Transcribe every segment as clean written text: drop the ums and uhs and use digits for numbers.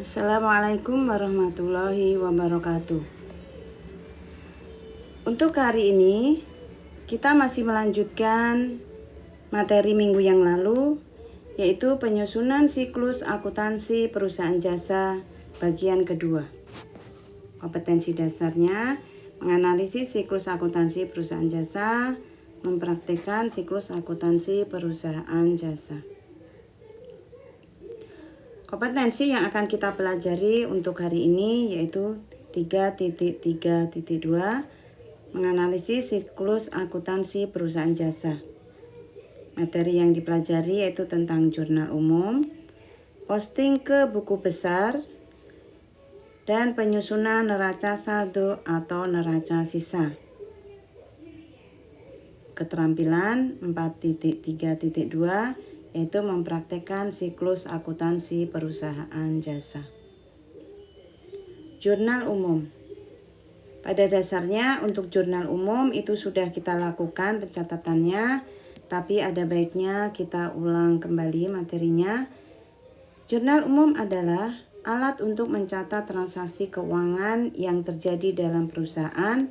Assalamualaikum warahmatullahi wabarakatuh. Untuk hari ini kita masih melanjutkan materi minggu yang lalu, yaitu penyusunan siklus akuntansi perusahaan jasa bagian kedua. Kompetensi dasarnya menganalisis siklus akuntansi perusahaan jasa, mempraktikkan siklus akuntansi perusahaan jasa. Kompetensi yang akan kita pelajari untuk hari ini yaitu 3.3.2, menganalisis siklus akuntansi perusahaan jasa. Materi yang dipelajari yaitu tentang jurnal umum, posting ke buku besar, dan penyusunan neraca saldo atau neraca sisa. Keterampilan 4.3.2 yaitu mempraktekkan siklus akuntansi perusahaan jasa. Jurnal umum. Pada dasarnya untuk jurnal umum itu sudah kita lakukan pencatatannya, tapi ada baiknya kita ulang kembali materinya. Jurnal umum adalah alat untuk mencatat transaksi keuangan yang terjadi dalam perusahaan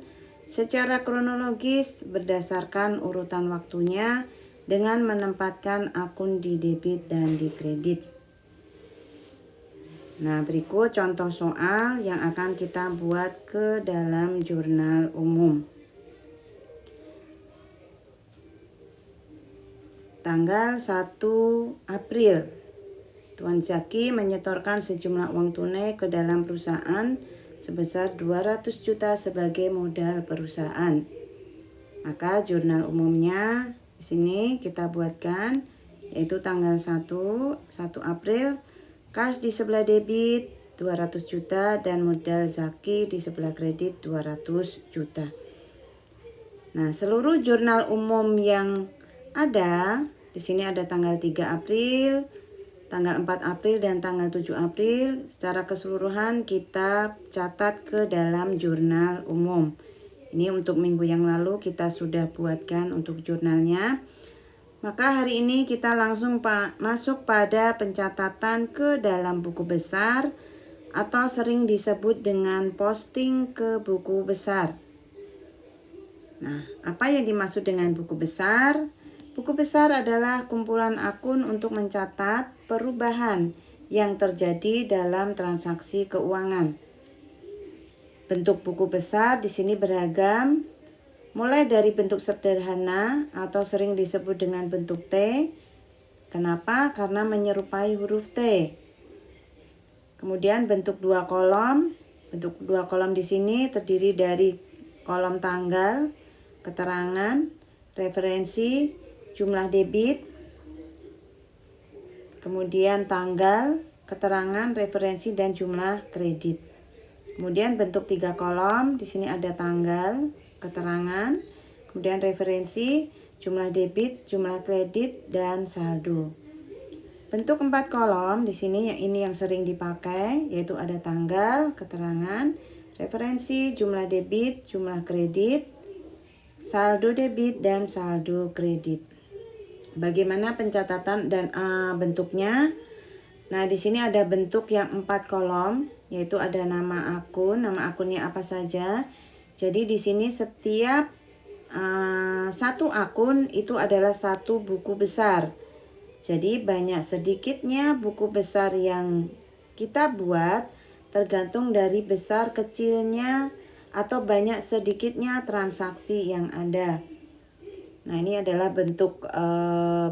secara kronologis berdasarkan urutan waktunya, dengan menempatkan akun di debit dan di kredit. Nah, berikut contoh soal yang akan kita buat ke dalam jurnal umum. Tanggal 1 April, Tuan Zaki menyetorkan sejumlah uang tunai ke dalam perusahaan sebesar 200 juta sebagai modal perusahaan. Maka jurnal umumnya di sini kita buatkan yaitu tanggal 1 April, kas di sebelah debit 200 juta dan modal Zaki di sebelah kredit 200 juta. Nah, seluruh jurnal umum yang ada di sini ada tanggal 3 April, tanggal 4 April dan tanggal 7 April. Secara keseluruhan kita catat ke dalam jurnal umum. Ini untuk minggu yang lalu kita sudah buatkan untuk jurnalnya. Maka hari ini kita langsung masuk pada pencatatan ke dalam buku besar atau sering disebut dengan posting ke buku besar. Nah, apa yang dimaksud dengan buku besar? Buku besar adalah kumpulan akun untuk mencatat perubahan yang terjadi dalam transaksi keuangan. Bentuk buku besar di sini beragam, mulai dari bentuk sederhana atau sering disebut dengan bentuk T. Kenapa? Karena menyerupai huruf T. Kemudian bentuk dua kolom. Bentuk dua kolom di sini terdiri dari kolom tanggal, keterangan, referensi, jumlah debit, kemudian tanggal, keterangan, referensi, dan jumlah kredit. Kemudian bentuk tiga kolom, di sini ada tanggal, keterangan, kemudian referensi, jumlah debit, jumlah kredit, dan saldo. Bentuk 4 kolom, di sini ini yang sering dipakai, yaitu ada tanggal, keterangan, referensi, jumlah debit, jumlah kredit, saldo debit, dan saldo kredit. Bagaimana pencatatan dan bentuknya? Nah, di sini ada bentuk yang 4 kolom, yaitu ada nama akunnya apa saja. Jadi di sini setiap satu akun itu adalah satu buku besar. Jadi banyak sedikitnya buku besar yang kita buat tergantung dari besar kecilnya atau banyak sedikitnya transaksi yang ada. Nah, ini adalah bentuk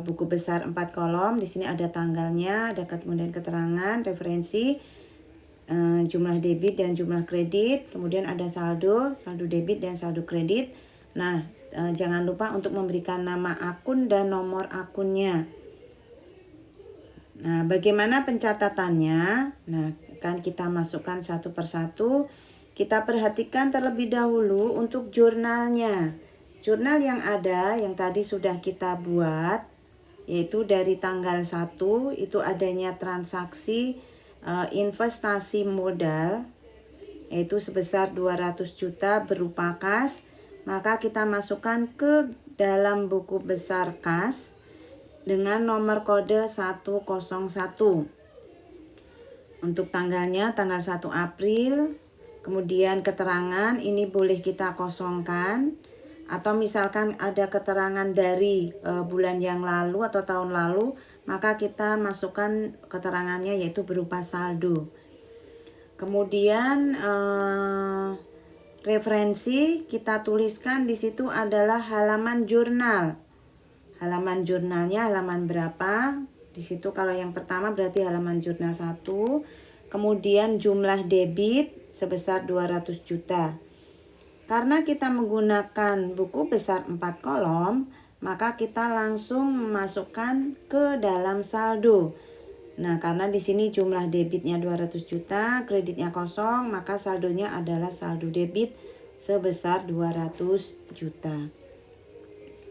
buku besar 4 kolom. Di sini ada tanggalnya, ada kemudian keterangan, referensi, jumlah debit dan jumlah kredit, kemudian ada saldo debit dan saldo kredit. Nah, jangan lupa untuk memberikan nama akun dan nomor akunnya. Nah, bagaimana pencatatannya? Nah, akan kita masukkan satu persatu. Kita perhatikan terlebih dahulu untuk jurnalnya. Jurnal yang ada, yang tadi sudah kita buat, yaitu dari tanggal 1, itu adanya transaksi investasi modal, yaitu sebesar 200 juta berupa kas. Maka kita masukkan ke dalam buku besar kas dengan nomor kode 101. Untuk tanggalnya tanggal 1 April. Kemudian keterangan ini boleh kita kosongkan, atau misalkan ada keterangan dari bulan yang lalu atau tahun lalu, maka kita masukkan keterangannya yaitu berupa saldo. Kemudian referensi kita tuliskan di situ adalah halaman jurnal. Halaman jurnalnya halaman berapa? Di situ kalau yang pertama berarti halaman jurnal 1. Kemudian jumlah debit sebesar 200 juta. Karena kita menggunakan buku besar 4 kolom, maka kita langsung memasukkan ke dalam saldo. Nah, karena di sini jumlah debitnya 200 juta, kreditnya kosong, maka saldonya adalah saldo debit sebesar 200 juta.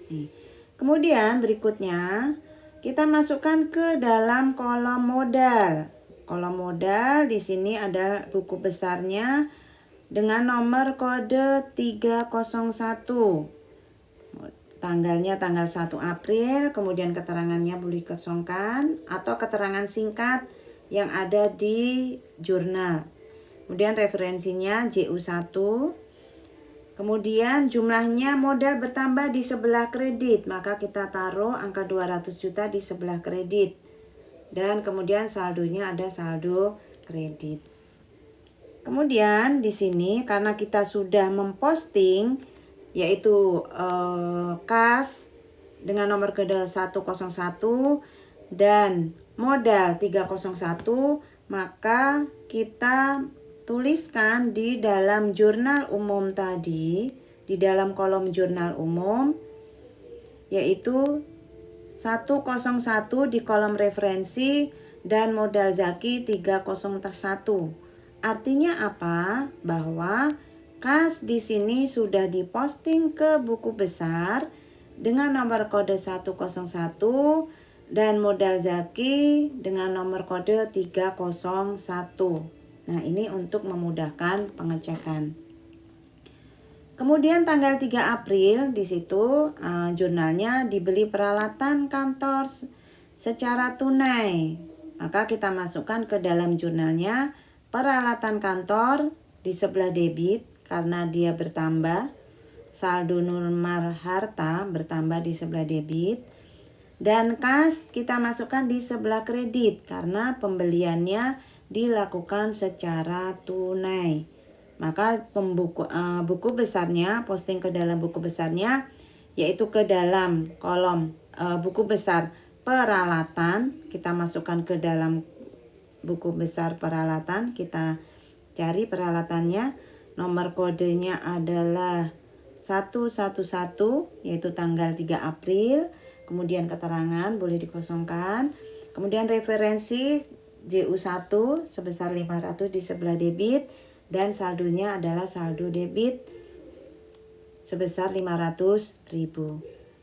Nih. Kemudian berikutnya kita masukkan ke dalam kolom modal. Kolom modal di sini ada buku besarnya dengan nomor kode 301. Tanggalnya tanggal 1 April, kemudian keterangannya boleh dikosongkan atau keterangan singkat yang ada di jurnal. Kemudian referensinya JU1. Kemudian jumlahnya modal bertambah di sebelah kredit, maka kita taruh angka 200 juta di sebelah kredit. Dan kemudian saldonya ada saldo kredit. Kemudian di sini karena kita sudah memposting yaitu kas dengan nomor kode 101 dan modal 301, maka kita tuliskan di dalam jurnal umum tadi, di dalam kolom jurnal umum, yaitu 101 di kolom referensi dan modal Zaki 301. Artinya apa? Bahwa kas di sini sudah diposting ke buku besar dengan nomor kode 101 dan modal Zaki dengan nomor kode 301. Nah, ini untuk memudahkan pengecekan. Kemudian tanggal 3 April di situ jurnalnya dibeli peralatan kantor secara tunai. Maka kita masukkan ke dalam jurnalnya peralatan kantor di sebelah debit karena dia bertambah. Saldo normal harta bertambah di sebelah debit. Dan kas kita masukkan di sebelah kredit karena pembeliannya dilakukan secara tunai. Maka buku besarnya, posting ke dalam buku besarnya, yaitu ke dalam kolom buku besar peralatan. Kita masukkan ke dalam buku besar peralatan, kita cari peralatannya, nomor kodenya adalah 111, yaitu tanggal 3 April. Kemudian keterangan boleh dikosongkan. Kemudian referensi JU1 sebesar 500 di sebelah debit. Dan saldonya adalah saldo debit sebesar 500.000.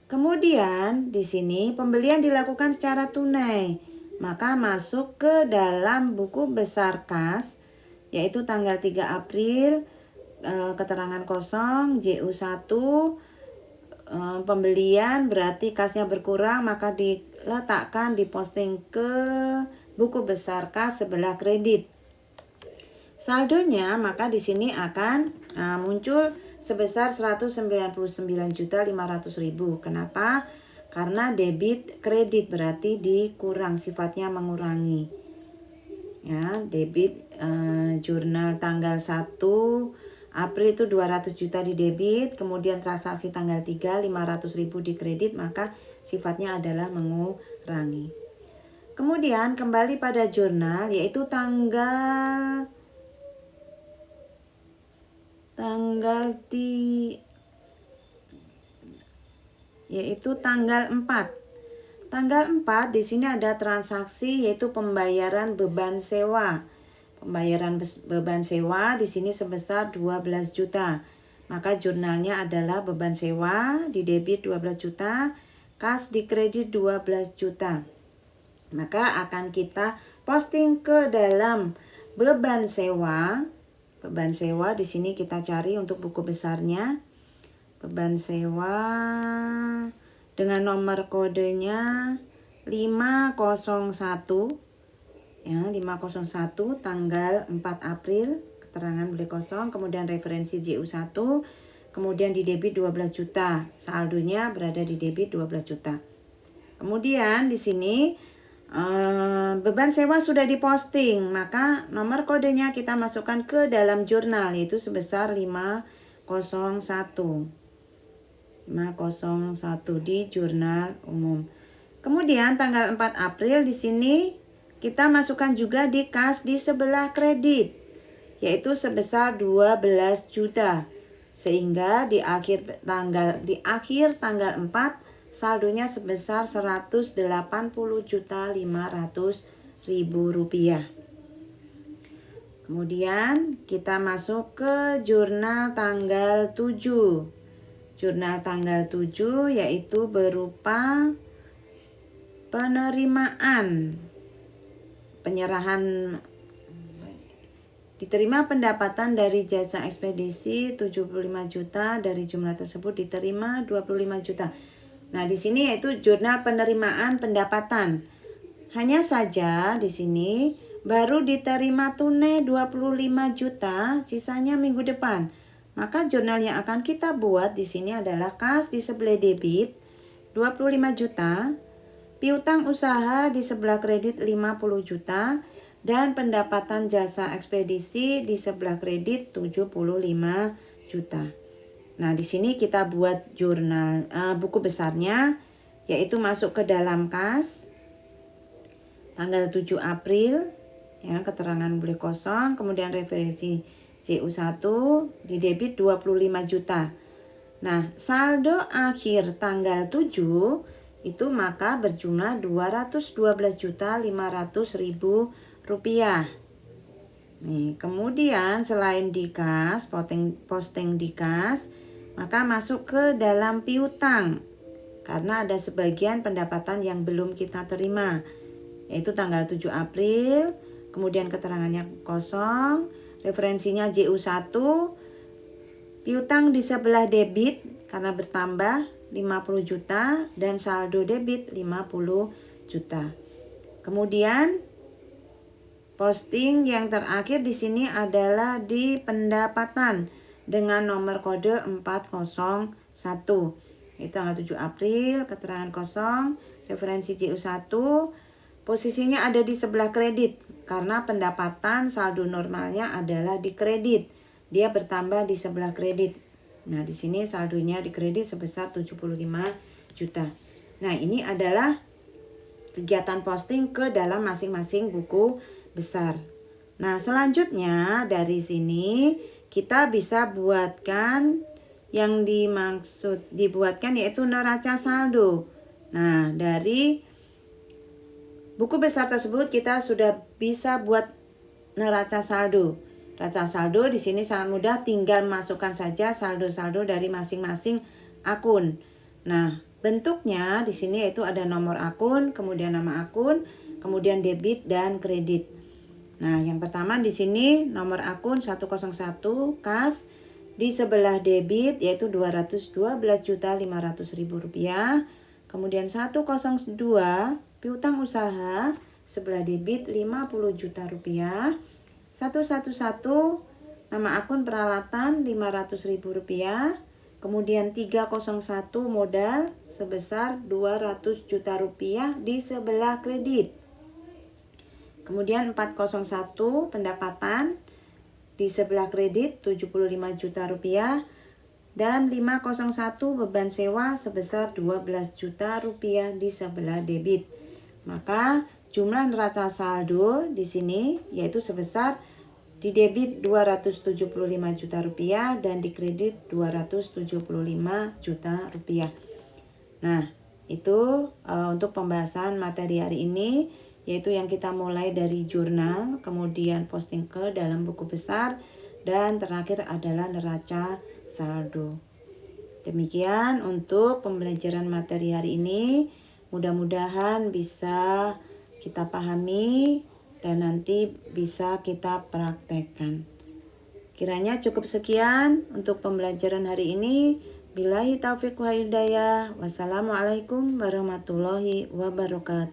Kemudian di sini pembelian dilakukan secara tunai, maka masuk ke dalam buku besar kas, yaitu tanggal 3 April, keterangan kosong JU1, pembelian berarti kasnya berkurang, maka diletakkan diposting ke buku besar kas sebelah kredit. Saldonya maka di sini akan muncul sebesar 199.500.000. Kenapa? Karena debit kredit berarti dikurang, sifatnya mengurangi. Ya, debit jurnal tanggal 1 April itu 200 juta di debit, kemudian transaksi tanggal 3 500.000 di kredit, maka sifatnya adalah mengurangi. Kemudian kembali pada jurnal yaitu tanggal yaitu tanggal 4. Tanggal 4 di sini ada transaksi yaitu pembayaran beban sewa. Pembayaran beban sewa di sini sebesar 12 juta. Maka jurnalnya adalah beban sewa di debit 12 juta, kas di kredit 12 juta. Maka akan kita posting ke dalam beban sewa. Beban sewa di sini kita cari untuk buku besarnya. Beban sewa dengan nomor kodenya 501, ya 501 tanggal 4 April, keterangan beli kosong, kemudian referensi JU1, kemudian di debit 12 juta, saldonya berada di debit 12 juta. Kemudian di sini beban sewa sudah diposting, maka nomor kodenya kita masukkan ke dalam jurnal, yaitu sebesar 501 di jurnal umum. Kemudian tanggal 4 April di sini kita masukkan juga di kas di sebelah kredit, yaitu sebesar 12 juta. Sehingga di akhir tanggal 4 saldonya sebesar 180.500.000 rupiah. Kemudian kita masuk ke jurnal tanggal 7. Jurnal tanggal 7 yaitu berupa penyerahan diterima pendapatan dari jasa ekspedisi 75 juta, dari jumlah tersebut diterima 25 juta. Nah, di sini yaitu jurnal penerimaan pendapatan. Hanya saja di sini baru diterima tunai 25 juta, sisanya minggu depan. Maka jurnal yang akan kita buat di sini adalah kas di sebelah debit 25 juta, piutang usaha di sebelah kredit 50 juta, dan pendapatan jasa ekspedisi di sebelah kredit 75 juta. Nah, di sini kita buat jurnal buku besarnya, yaitu masuk ke dalam kas tanggal 7 April, ya, keterangan beli kosong, kemudian referensi JU1 di debit 25 juta. Nah, saldo akhir tanggal 7 itu maka berjumlah 212.500.000 rupiah. Nih, kemudian selain di kas, posting di kas, maka masuk ke dalam piutang. Karena ada sebagian pendapatan yang belum kita terima, yaitu tanggal 7 April, kemudian keterangannya kosong, referensinya JU1, piutang di sebelah debit karena bertambah 50 juta dan saldo debit 50 juta. Kemudian posting yang terakhir di sini adalah di pendapatan dengan nomor kode 401. Itu tanggal 7 April, keterangan kosong, referensi JU1, posisinya ada di sebelah kredit karena pendapatan saldo normalnya adalah di kredit. Dia bertambah di sebelah kredit. Nah, di sini saldonya di kredit sebesar 75 juta. Nah, ini adalah kegiatan posting ke dalam masing-masing buku besar. Nah, selanjutnya dari sini kita bisa buatkan yang dibuatkan yaitu neraca saldo. Nah, dari buku besar tersebut kita sudah bisa buat neraca saldo. Neraca saldo di sini sangat mudah, tinggal masukkan saja saldo-saldo dari masing-masing akun. Nah, bentuknya di sini yaitu ada nomor akun, kemudian nama akun, kemudian debit dan kredit. Nah, yang pertama di sini nomor akun 101 kas, di sebelah debit yaitu 212.500.000 rupiah. Kemudian 102 piutang usaha sebelah debit 50 juta rupiah. 111 nama akun peralatan 500.000 rupiah. Kemudian 301 modal sebesar 200 juta rupiah di sebelah kredit. Kemudian 401 pendapatan di sebelah kredit 75 juta rupiah. Dan 501 beban sewa sebesar 12 juta rupiah di sebelah debit. Maka jumlah neraca saldo di sini yaitu sebesar di debit 275 juta rupiah dan di kredit 275 juta rupiah. Nah, itu untuk pembahasan materi hari ini, yaitu yang kita mulai dari jurnal, kemudian posting ke dalam buku besar, dan terakhir adalah neraca saldo. Demikian untuk pembelajaran materi hari ini. Mudah-mudahan bisa kita pahami dan nanti bisa kita praktekkan. Kiranya cukup sekian untuk pembelajaran hari ini. Billahi taufiq wa hidayah. Wassalamualaikum warahmatullahi wabarakatuh.